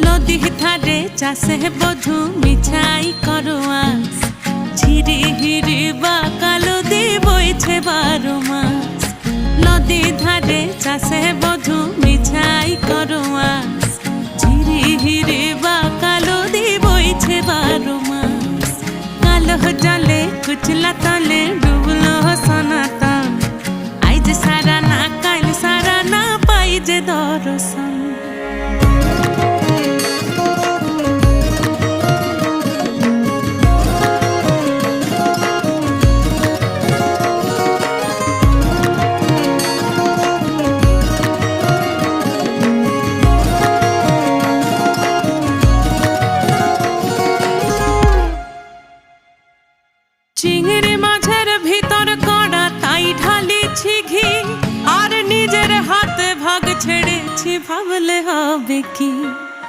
নদী ধারে চাষে বধু মিছাই করো আস, ঝিরি হিরি বা কালো দিয়ে বইছে 12 মাস। নদী ধারে চাষে বধু মিছাই করো আস, ঝিরি হিরি বা কালো দিয়ে বইছে 12 মাস। কালো জলে কুচলা তলে ডুবলো সনাতন, আইজ সারা না কাল সারা না পাই যে দর্শন। চিংড়ি মাছের ভিতর কড়া তাই ঢালিছি ঘি, আর নিজের হাতে ভাগ ছেড়েছি ভাবলে হবে কি।